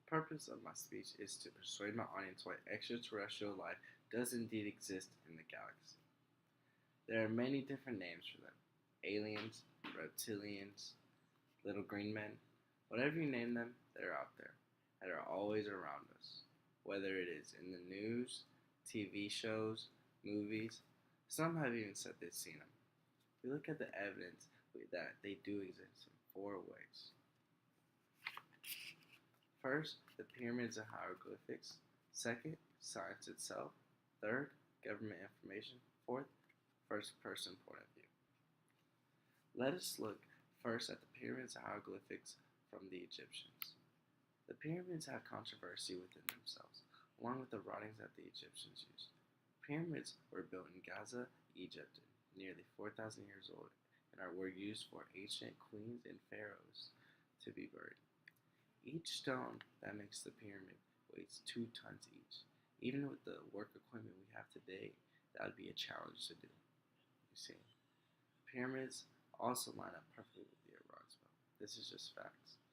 Purpose of my speech is to persuade my audience why extraterrestrial life does indeed exist in the galaxy. There are many different names for them: aliens, reptilians, little green men. Whatever you name them, they're out there and are always around us. Whether it is in the news, TV shows, movies, some have even said they've seen them. We look at the evidence that they do exist in four ways. First, the pyramids and hieroglyphics. Second, science itself. Third, government information. Fourth, first person point of view. Let us look first at the pyramids and hieroglyphics from the Egyptians. The pyramids have controversy within themselves, along with the writings that the Egyptians used. Pyramids were built in Gaza, Egypt, nearly 4,000 years old, and were used for ancient queens and pharaohs to be buried. Each stone that makes the pyramid weighs 2 tons each. Even with the work equipment we have today, that would be a challenge to do. You see, pyramids also line up perfectly with the Orion's belt. This is just facts.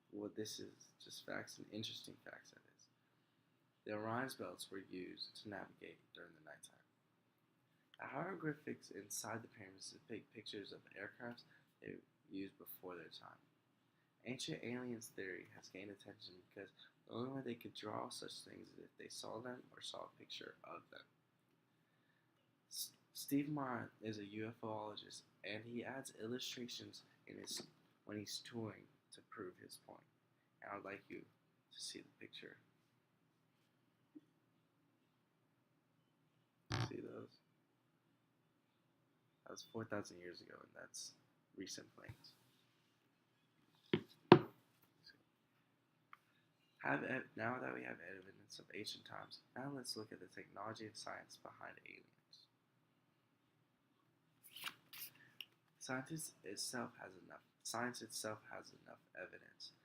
Well, this is just facts and interesting facts, that is. The Orion's belts were used to navigate during the nighttime. The hieroglyphics inside the pyramids depict pictures of aircrafts they used before their time. Ancient aliens theory has gained attention because the only way they could draw such things is if they saw them or saw a picture of them. Steve Martin is a UFOologist, and he adds illustrations when he's touring to prove his point. And I would like you to see the picture. See those? That was 4,000 years ago, and that's recent planes. Now that we have evidence of ancient times, now let's look at the technology and science behind aliens. Science itself has enough evidence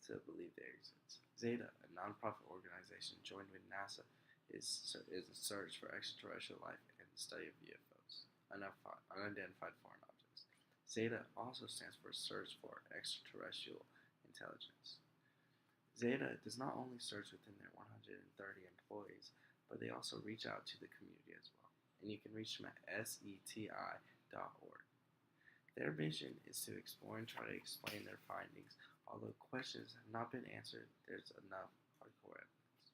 to believe they exist. Zeta, a non-profit organization joined with NASA, is a search for extraterrestrial life and the study of UFOs, unidentified foreign objects. Zeta also stands for Search for Extraterrestrial Intelligence. Zeta does not only search within their 130 employees, but they also reach out to the community as well. And you can reach them at seti.org. Their mission is to explore and try to explain their findings. Although questions have not been answered, there's enough hardcore evidence.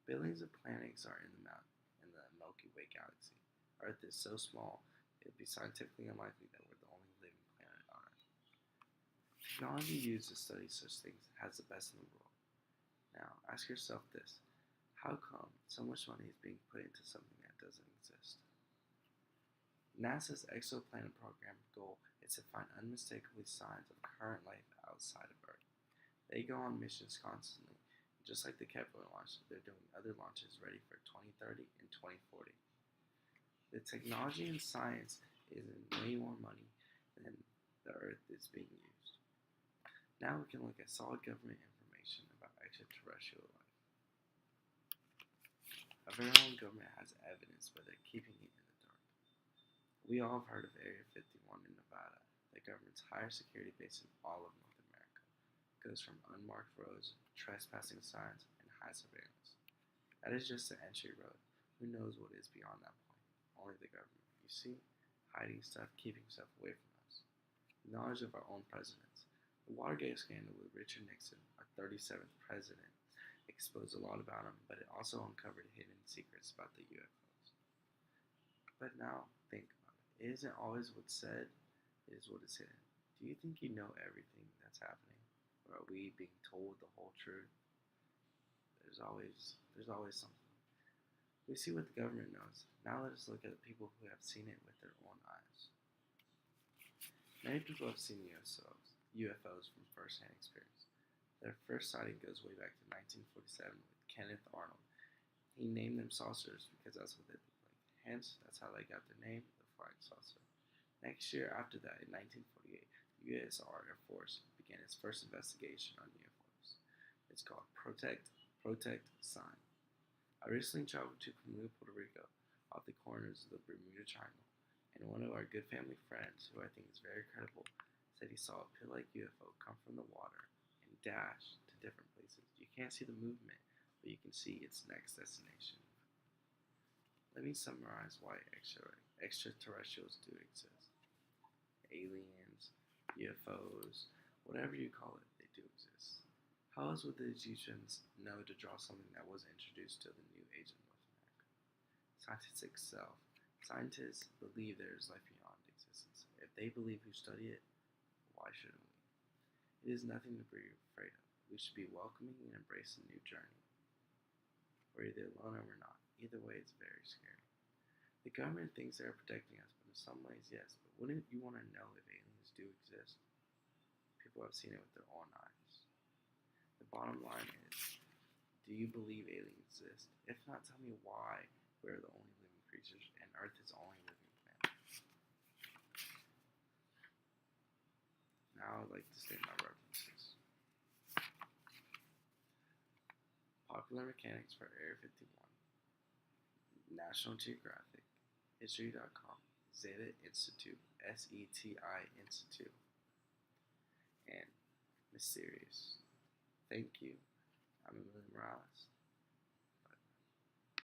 Billions of planets are in the Milky Way galaxy. Earth is so small, it would be scientifically unlikely that we're the only living planet on Earth. Technology used to study such things has the best in the world. Now, ask yourself this: how come so much money is being put into something that doesn't exist? NASA's exoplanet program goal is to find unmistakable signs of current life outside of Earth. They go on missions constantly. Just like the Kepler launch, they're doing other launches ready for 2030 and 2040. The technology and science is in way more money than the Earth is being used. Now we can look at solid government information about extraterrestrial life. Our very own government has evidence, but they're keeping it in the dark. We all have heard of Area 51 in Nevada, the government's highest security base in all of North America. It goes from unmarked roads, trespassing signs, and high surveillance. That is just the entry road. Who knows what is beyond that point? Only the government. You see, hiding stuff, keeping stuff away from us. The knowledge of our own presidents. The Watergate scandal with Richard Nixon, our 37th president, exposed a lot about him, but it also uncovered hidden secrets about the UFOs. But now, think about it. It isn't always what's said, it is what is hidden. Do you think you know everything that's happening? Or are we being told the whole truth? There's always something. We see what the government knows. Now let us look at the people who have seen it with their own eyes. Many people have seen UFOs from first-hand experience. Their first sighting goes way back to 1947 with Kenneth Arnold. He named them saucers because that's what they look like. Hence, that's how they got their name, the flying saucer. Next year after that, in 1948, the U.S. Air Force began its first investigation on UFOs. It's called Protect Sign. I recently traveled to Cayuga, Puerto Rico, off the corners of the Bermuda Triangle, and one of our good family friends, who I think is very credible, said he saw a pit-like UFO come from the water and dash to to different places. You can't see the movement, but you can see its next destination. Let me summarize why extraterrestrials do exist. Aliens, UFOs, whatever you call it, they do exist. How else would the Egyptians know to draw something that wasn't introduced till the New Age of North America? Scientific self. Scientists believe there is life beyond existence. If they believe who study it, why shouldn't we? It is nothing to be afraid of. We should be welcoming and embrace a new journey. We're either alone or we're not. Either way, it's very scary. The government thinks they're protecting us, but in some ways, yes. But wouldn't you want to know if aliens do exist? People have seen it with their own eyes. The bottom line is, do you believe aliens exist? If not, tell me why we're the only living creatures and Earth is the only living planet. Now I'd like to state my references. Popular Mechanics for Area 51, National Geographic, History.com, Zeta Institute, SETI Institute, and Mysterious. Thank you. I'm Emilio Morales.